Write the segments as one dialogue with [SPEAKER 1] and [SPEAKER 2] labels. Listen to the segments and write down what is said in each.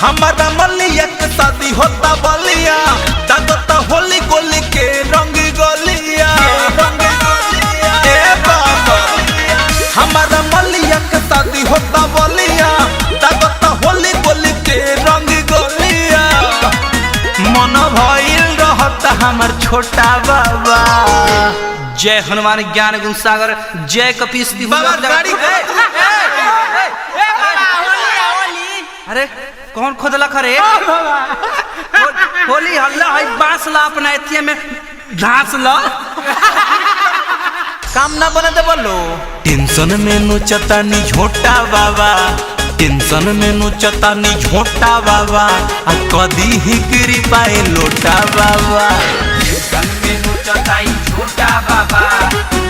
[SPEAKER 1] हमारा मलिया के शादी होता बलिया दादा होली गोली के रंग गोलिया ए बाबा हमारा मलिया के शादी होता बलिया दादा होली गोली के रंग गोलिया मन भइल रहता हमार छोटा बाबा।
[SPEAKER 2] जय हनुमान ज्ञान गुण सागर जय कपीस
[SPEAKER 1] बाबा गाड़ी
[SPEAKER 2] अरे कौन खोदला खरे होली हल्ला है बांस ला अपना एथिया में घास ला
[SPEAKER 1] काम ना बने दे बोलो टेंशन में नोचता नी झोटा बाबा टेंशन में नोचता नी झोटा बाबा आ कदी ही गिरी पाए लोटा बाबा
[SPEAKER 2] टेंशन में नोचता ही झोटा बाबा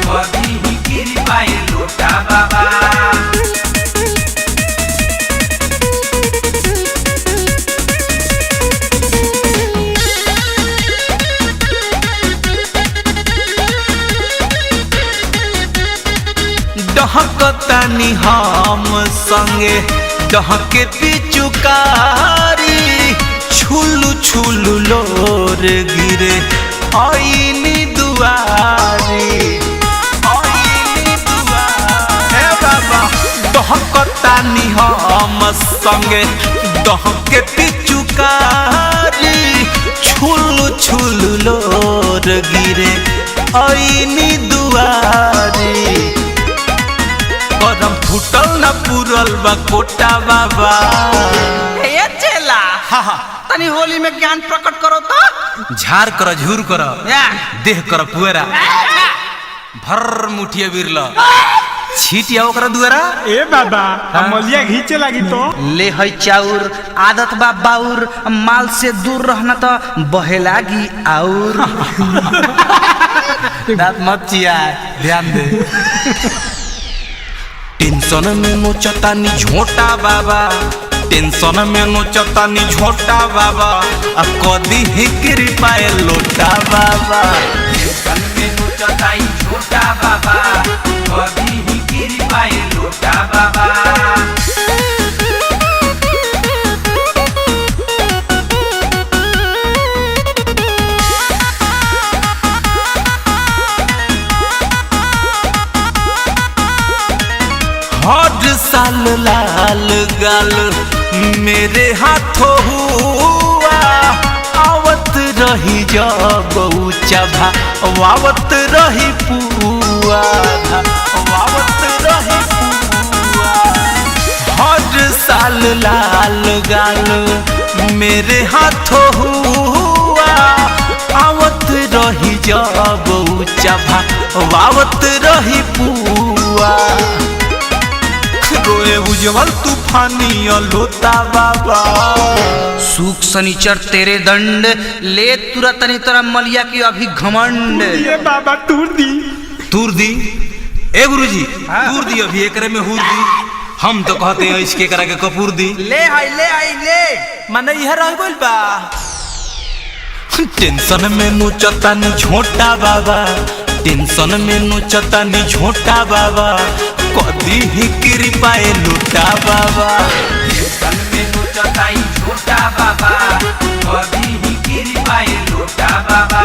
[SPEAKER 2] कदी ही गिरी पाए लोटा बाबा।
[SPEAKER 1] डहकतानी हम संगे डहके पिचुकारी छुलू छुलू लोर गिरे आईनी दुआरी हे बाबा डहकतानी हम संगे डहके पिचुकारी छुलू छुलू लोर गिरे आईनी दुआरी कदम फुटल न पूरल बा कोटा बाबा।
[SPEAKER 2] ए चेला तनी होली में ज्ञान प्रकट करो तो
[SPEAKER 1] झार कर झूर कर देह कर पुएरा भर मुठिया बिरल छीटिया ओकरा दुआरा
[SPEAKER 3] ए बाबा मलिया घींचे लगी तो
[SPEAKER 2] ले है चाउर आदत बा बाउर माल से दूर रहना तो बहे लागी और
[SPEAKER 1] दांत मत चिया ध्यान दे टेंशन में नोचता नी झोटा बाबा टेंशन में नोचता नी झोटा बाबा अब कदी ही गिर पाए लोटा बाबा
[SPEAKER 2] टेंशन में नोचता ही झोटा बाबा कदी ही गिर पाए लोटा बाबा।
[SPEAKER 1] हर साल लाल गाल मेरे हाथों हुआ आवत रही जब ऊंचा वावत रही पुआ वावत रही पुआ हर साल लाल गाल मेरे हाथों हुआ आवत रही जब ऊंचा वावत रही पुआ रोए उज्जवल तूफानी लोता बाबा
[SPEAKER 2] सुख शनिचर तेरे दंड ले तुरंत तनी तोरा मलिया की अभी घमंड
[SPEAKER 3] ये बाबा तूर दी
[SPEAKER 1] ए गुरुजी तूर दी अभी एकरे में हुर दी हम तो कहते हैं इसके करा के कपूर दी
[SPEAKER 2] ले
[SPEAKER 1] माने यह रह गइल बा टेंशन में नोचता नी झोटा बाबा टेंशन में नोचता नी झोटा बाबा कदी ही गिर पाए लूटा बाबा
[SPEAKER 2] टेंशन में नोचता ही झोटा बाबा कदी ही गिर पाए लोटा बाबा।